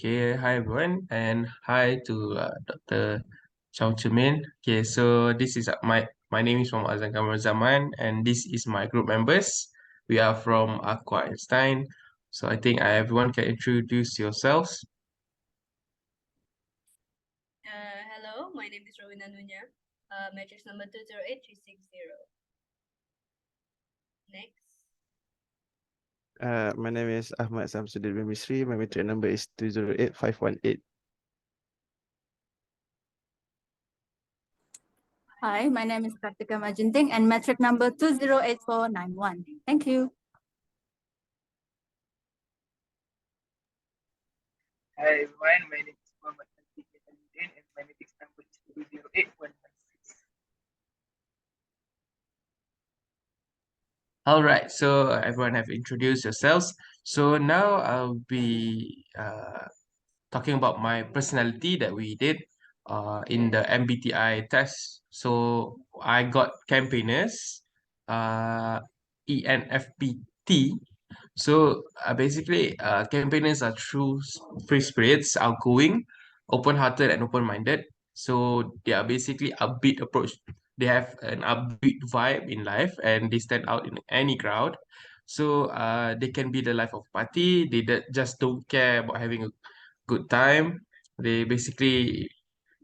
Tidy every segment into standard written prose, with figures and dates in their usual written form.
Okay, hi everyone, and hi to Dr. Chow Chumin. Okay, so this is my name is from Azan Kamar Zaman, and this is my group members. We are from Aqua Einstein. So I think everyone can introduce yourselves. Hello, my name is Rowena Nunya, matrix number 208360. Next. My name is Ahmad Samsudin bin Misri. My matric number is 208518. Hi, my name is Kartika Majinting and metric number 208491. Thank you. Hi everyone, my name is Muhammad Al-Din and my matrix number is 208116. All right, so everyone have introduced yourselves. So now I'll be talking about my personality that we did in the MBTI test. So I got campaigners, ENFPT. So basically, campaigners are true free spirits, outgoing, open-hearted, and open-minded. So they are basically upbeat approach. They have an upbeat vibe in life, and they stand out in any crowd. So they can be the life of party. They just don't care about having a good time. They basically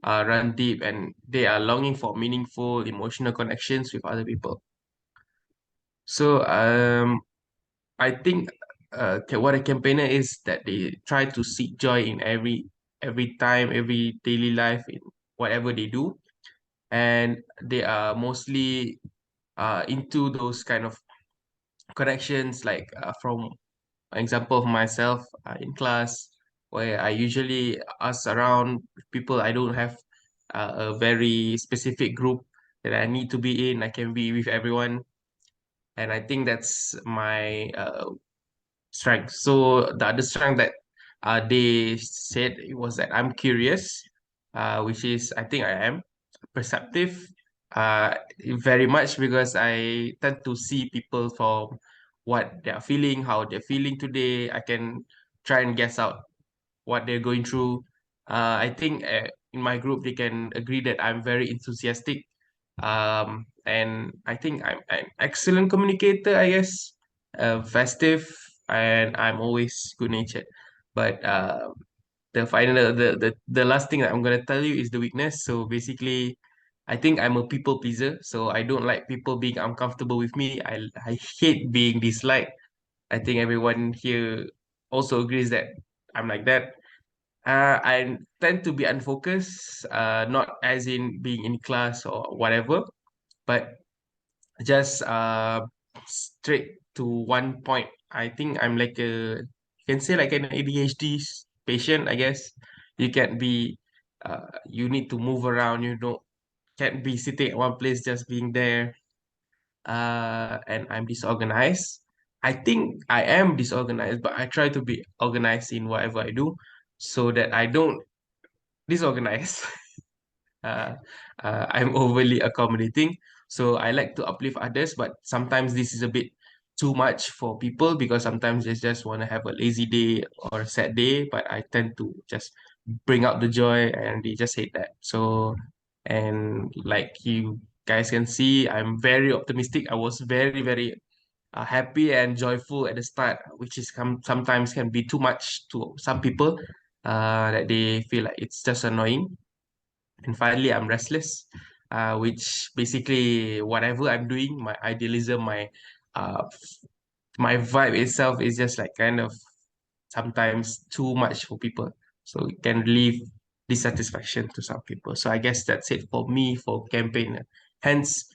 run deep, and they are longing for meaningful emotional connections with other people. So I think what a campaigner is that they try to seek joy in every time, every daily life in whatever they do, and they are mostly into those kind of connections, like from example of myself in class, where I usually ask around people. I don't have a very specific group that I need to be in. I can be with everyone, and I think that's my strength. So the other strength that they said it was that I'm curious, which is I think I am perceptive, uh, very much because I tend to see people from what they are feeling, how they're feeling today. I can try and guess out what they're going through. I think in my group they can agree that I'm very enthusiastic, and I think I'm an excellent communicator, I guess, festive, and I'm always good-natured. But the last thing that I'm gonna tell you is the weakness. So basically, I think I'm a people pleaser. So I don't like people being uncomfortable with me. I hate being disliked. I think everyone here also agrees that I'm like that. I tend to be unfocused, not as in being in class or whatever, but just straight to one point. I think I'm like you can say like an ADHD patient, I guess. You can't be, you need to move around. You don't can't be sitting at one place just being there. And I'm disorganized. I think I am disorganized, but I try to be organized in whatever I do, so that I don't disorganize. uh, I'm overly accommodating. So I like to uplift others, but sometimes this is a bit too much for people because sometimes they just want to have a lazy day or a sad day, but I tend to just bring out the joy and they just hate that. So, and like you guys can see, I'm very optimistic. I was very happy and joyful at the start, which is sometimes can be too much to some people, that they feel like it's just annoying. And finally, I'm restless, which basically whatever I'm doing, my idealism, uh, my vibe itself is just like kind of sometimes too much for people. So it can leave dissatisfaction to some people. So I guess that's it for me for campaign. Hence,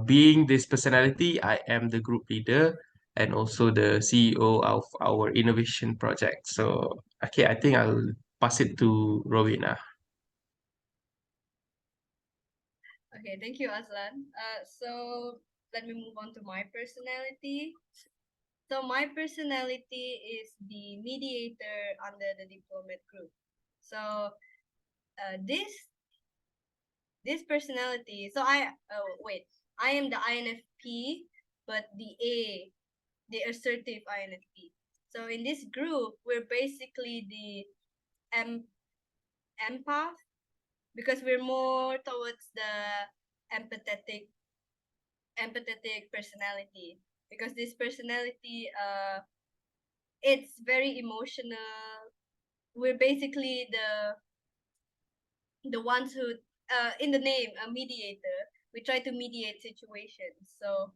being this personality, I am the group leader and also the CEO of our innovation project. So okay, I think I'll pass it to Rowena. Okay, thank you, Aslan. So let me move on to my personality. So my personality is the mediator under the diplomat group. So this personality. So I am the INFP, but the assertive INFP. So in this group, we're basically empath, because we're more towards the empathetic personality, because this personality it's very emotional. We're basically the ones who in the name a mediator, we try to mediate situations. So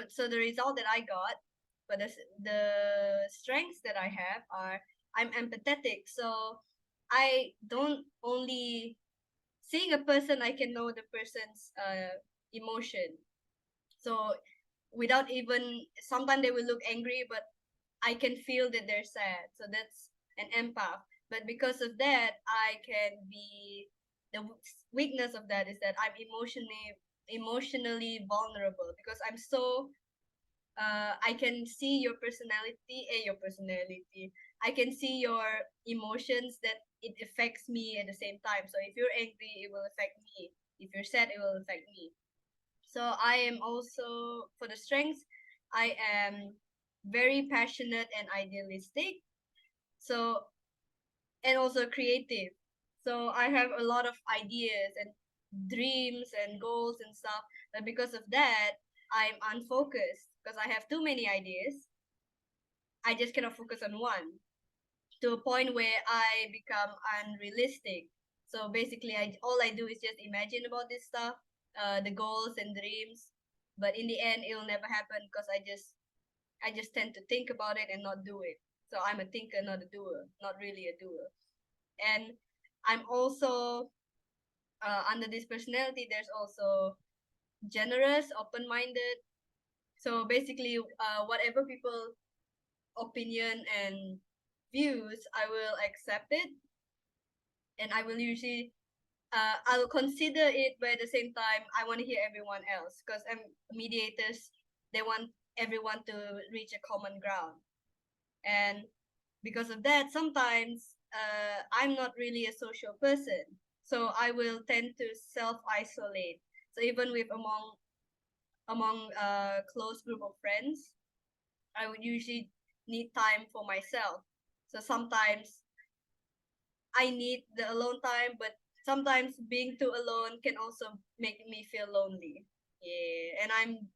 so the result that I got, but the strengths that I have are I'm empathetic. So I don't only seeing a person, I can know the person's emotion. So without even, sometimes they will look angry, but I can feel that they're sad. So that's an empath. But because of that, I can be the weakness of that is that I'm emotionally vulnerable, because I'm so I can see your personality. I can see your emotions, that it affects me at the same time. So if you're angry, it will affect me. If you're sad, it will affect me. So I am also, for the strengths, I am very passionate and idealistic. So, and also creative. So I have a lot of ideas and dreams and goals and stuff. But because of that, I'm unfocused because I have too many ideas. I just cannot focus on one, to a point where I become unrealistic. So basically, all I do is just imagine about this stuff, the goals and dreams, but in the end, it'll never happen because I just tend to think about it and not do it. So I'm a thinker, not a doer, not really a doer. And I'm also under this personality. There's also generous, open-minded. So basically, whatever people opinion and views, I will accept it, and I will usually I'll consider it, but at the same time, I want to hear everyone else, because mediators, they want everyone to reach a common ground. And because of that, sometimes I'm not really a social person, so I will tend to self isolate. So even with among a close group of friends, I would usually need time for myself. So sometimes I need the alone time, but sometimes being too alone can also make me feel lonely. Yeah, and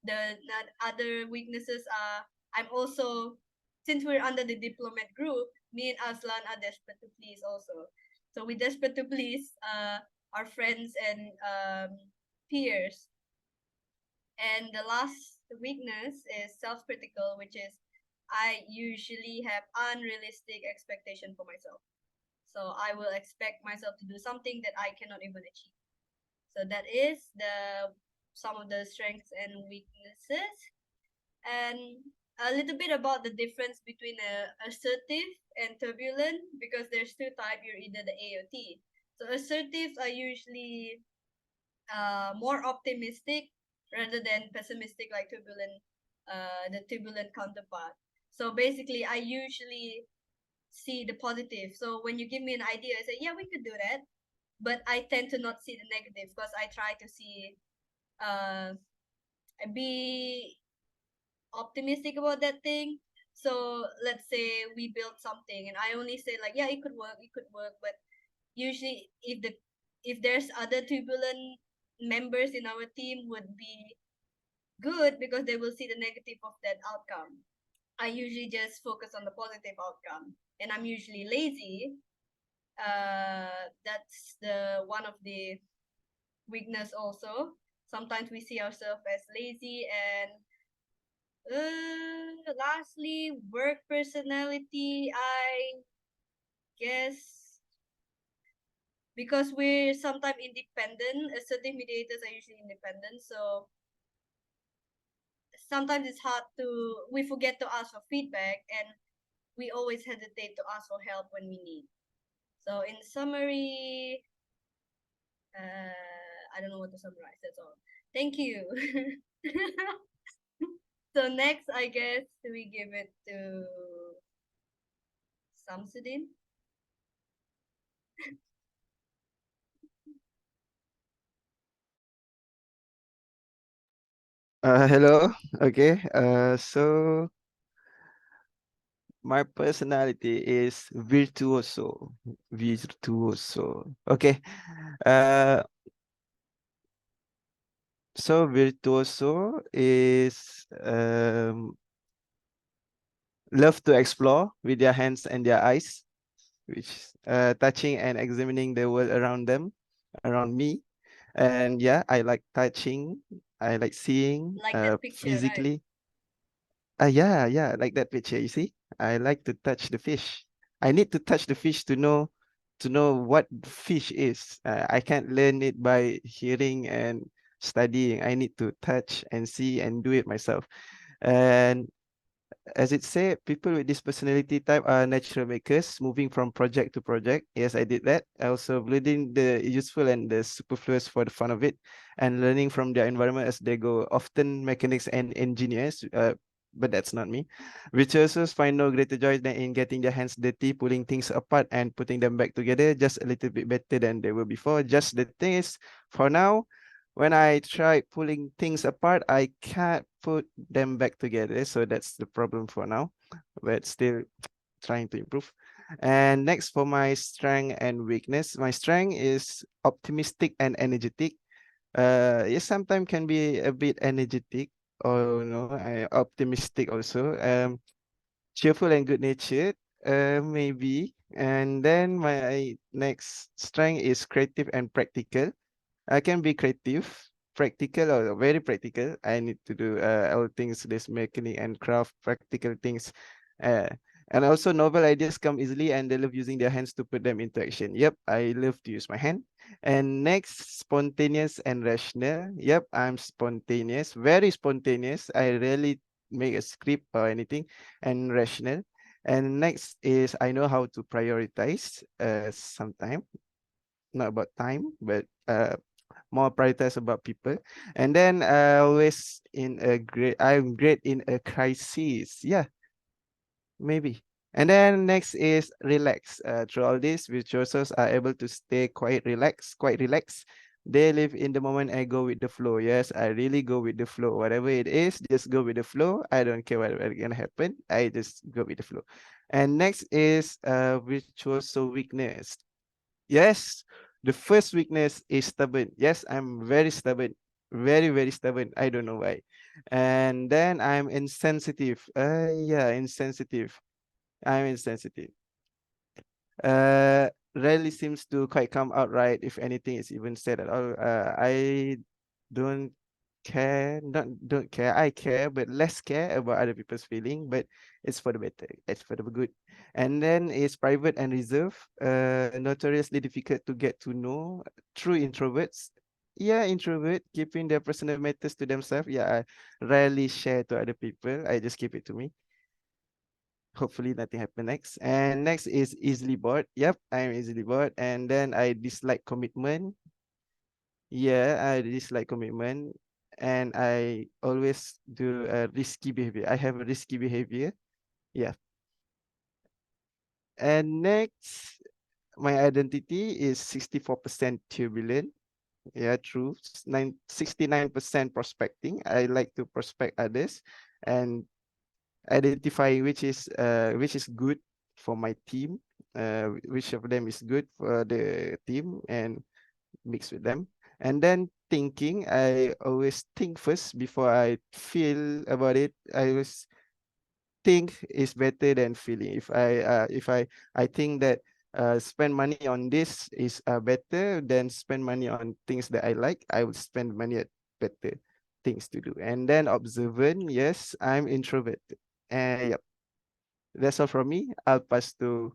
the other weaknesses are I'm also, since we're under the diplomat group, me and Aslan are desperate to please also. So we desperate to please our friends and peers. And the last weakness is self-critical, which is I usually have unrealistic expectation for myself. So I will expect myself to do something that I cannot even achieve. So that is the some of the strengths and weaknesses, and a little bit about the difference between assertive and turbulent, because there's two types. You're either the A or T. So assertives are usually more optimistic rather than pessimistic, like turbulent, the turbulent counterpart. So basically, I usually see the positive. So when you give me an idea, I say, yeah, we could do that. But I tend to not see the negative, because I try to see, uh, be optimistic about that thing. So let's say we build something, and I only say like, yeah, it could work, it could work. But usually, if there's other turbulent members in our team, would be good because they will see the negative of that outcome. I usually just focus on the positive outcome, and I'm usually lazy. That's the one of the weakness also. Sometimes we see ourselves as lazy. And lastly, work personality, I guess, because we're sometimes independent, assertive mediators are usually independent. So sometimes it's hard to, we forget to ask for feedback, and we always hesitate to ask for help when we need. So in summary, I don't know what to summarize. That's all. Thank you. So next, I guess we give it to Samsudin. Hello. Okay. So My personality is virtuoso. Virtuoso. Okay. Uh, so virtuoso is love to explore with their hands and their eyes, which touching and examining the world around them, around me. And yeah, I like touching. I like seeing Like that picture, right? physically. Yeah, like that picture, you see? I like to touch the fish. I need to touch the fish to know what fish is. I can't learn it by hearing and studying. I need to touch and see and do it myself. And as it said, people with this personality type are natural makers, moving from project to project. Yes, I did that. Also blending the useful and the superfluous for the fun of it, and learning from their environment as they go. Often mechanics and engineers, but that's not me. Virtuosos find no greater joy than in getting their hands dirty, pulling things apart and putting them back together just a little bit better than they were before. Just the thing is, for now, when I try pulling things apart, I can't put them back together. So that's the problem for now, but still trying to improve. And next for my strength and weakness, my strength is optimistic and energetic. Yes, sometimes can be a bit energetic or no, optimistic also. Cheerful and good natured, maybe. And then my next strength is creative and practical. I can be creative, practical, or very practical. I need to do all things, this mechanic and craft, practical things. Uh, and also novel ideas come easily and they love using their hands to put them into action. Yep, I love to use my hand. And next, spontaneous and rational. Yep, I'm spontaneous, very spontaneous. I rarely make a script or anything, and rational. And next is I know how to prioritize sometime, not about time, but more prioritize about people. And then always in a great, I'm great in a crisis. Yeah, maybe. And then next is relax. Through all this, virtuosos are able to stay quite relaxed, quite relaxed. They live in the moment and go with the flow. Yes, I really go with the flow. Whatever it is, just go with the flow. I don't care what gonna happen. I just go with the flow. And next is virtuoso weakness. Yes, the first weakness is stubborn. Yes, I'm very stubborn. Very, very stubborn. I don't know why. And then I'm insensitive. Yeah, insensitive. I'm insensitive. Rarely seems to quite come out right if anything is even said at all. I don't care, not don't care. I care, but less care about other people's feeling. But it's for the better. It's for the good. And then it's private and reserved. Notoriously difficult to get to know. True introverts. Yeah, introvert, keeping their personal matters to themselves. Yeah, I rarely share to other people. I just keep it to me. Hopefully nothing happen next. And next is easily bored. Yep, I'm easily bored. And then I dislike commitment. Yeah, I dislike commitment. And I always do a risky behavior. I have a risky behavior. Yeah. And next, my identity is 64% turbulent. Yeah, true. 69% prospecting. I like to prospect others and identify which is good for my team, which of them is good for the team, and mix with them. And then thinking, I always think first before I feel about it. I always think is better than feeling. If I think that spend money on this is better than spend money on things that I like, I would spend money at better things to do. And then observant, yes, I'm introverted. And yep, that's all from me. I'll pass to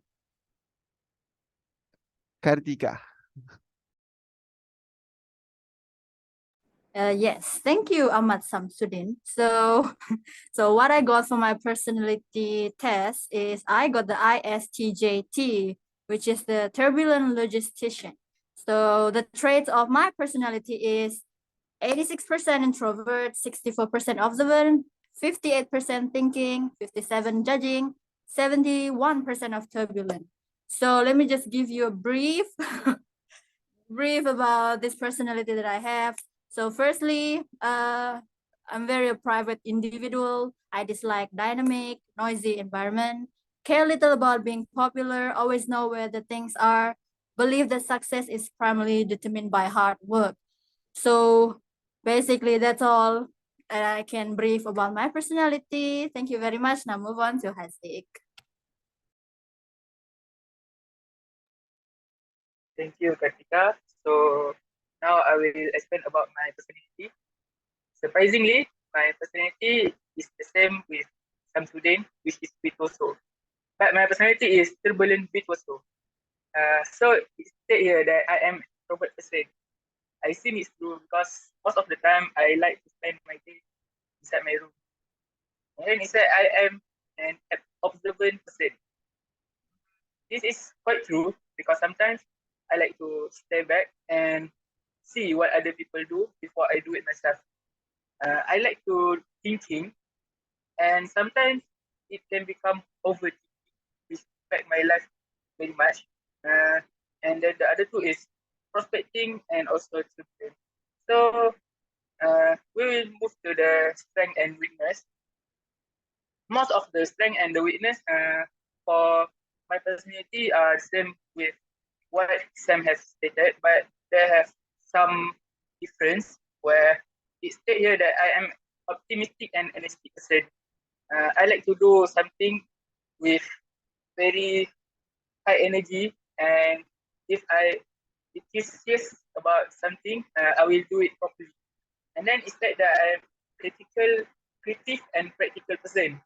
Kartika. Yes, thank you, Ahmad Samsudin. So, so what I got for my personality test is I got the ISTJT, which is the turbulent logistician. So the traits of my personality is 86% introvert, 64% observant, 58% thinking, 57 judging, 71% of turbulent. So let me just give you a brief brief about this personality that I have. So firstly, I'm very a private individual. I dislike dynamic, noisy environment. care little about being popular, always know where the things are, believe that success is primarily determined by hard work. So basically that's all I can brief about my personality. Thank you very much. Now move on to Hasik. Thank you, Kartika. So now I will explain about my personality. Surprisingly, my personality is the same with some student, which is virtuoso. But my personality is turbulent virtuoso. So it said here that I am introvert person. I think it's true because most of the time I like to spend my day inside my room. And then it said I am an observant person. This is quite true because sometimes I like to stay back and see what other people do before I do it myself. I like to thinking, and sometimes it can become overthinking, which affect my life very much. And then the other two is prospecting and also children. So we will move to the strength and weakness. Most of the strength and the weakness for my personality are the same with what Sam has stated, but they have some difference where it states here that I am optimistic and energetic person. I like to do something with very high energy, and if I it is serious about something, I will do it properly. And then it's like that I am critical, creative, and practical person.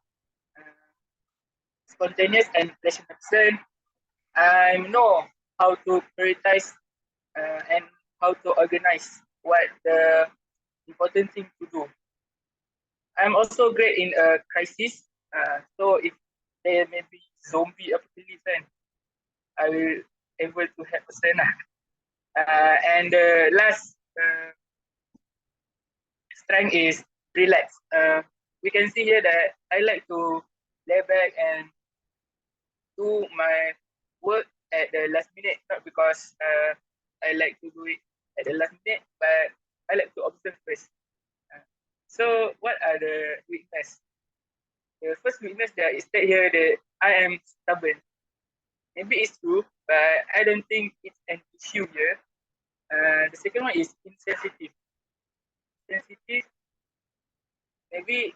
Spontaneous and passionate person. I know how to prioritize and how to organize what the important thing to do. I'm also great in a crisis. So if there may be zombie apocalypse, then I will able to help person. And the last strength is relax. We can see here that I like to lay back and do my work at the last minute, not because I like to do it at the last minute, but I like to observe first. So what are the weakness? The first weakness that is stated here that I am stubborn. Maybe it's true, but I don't think it's an issue here. The second one is insensitive. Sensitive, maybe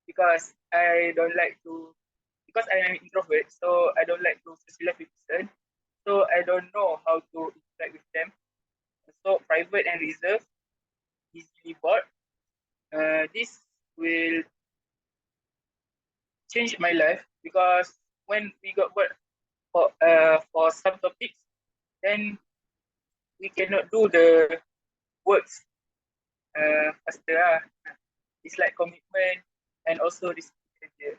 because I don't like to, because I am introvert, so I don't like to socialize with person. So I don't know how to interact with them. So private and reserved, easily bored. This will change my life because when we got bored for some topics, then we cannot do the works faster. It's like commitment and also risk.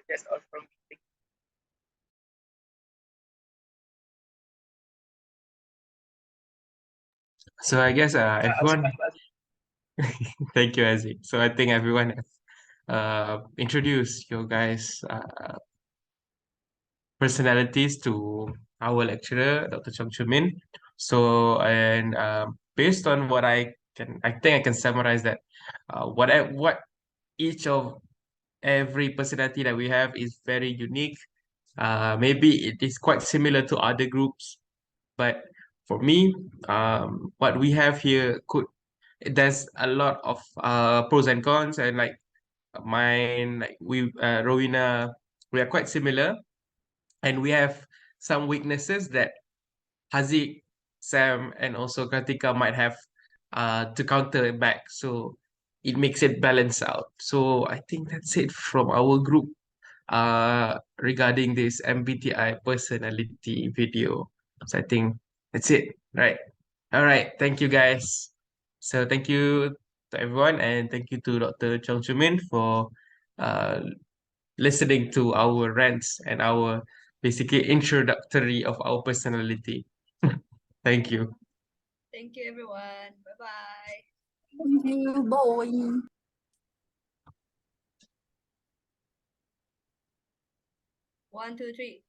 That's all from me. So I guess everyone, thank you, Aziz. So I think everyone has introduced your guys' personalities to our lecturer, Dr. Chong Chun Min. So, and based on what I think I can summarize that what each of every personality that we have is very unique. Maybe it is quite similar to other groups, but for me, what we have here there's a lot of pros and cons, and like mine, like Rowena, we are quite similar, and we have some weaknesses that Haziq, Sam, and also Kartika might have to counter it back. So it makes it balance out. So I think that's it from our group regarding this MBTI personality video. So I think that's it, right? All right. Thank you, guys. So thank you to everyone, and thank you to Dr. Chong Chumin for uh, listening to our rants and our basically introductory of our personality. Thank you. Thank you, everyone. Bye bye. Thank you, boy. 1, 2, 3.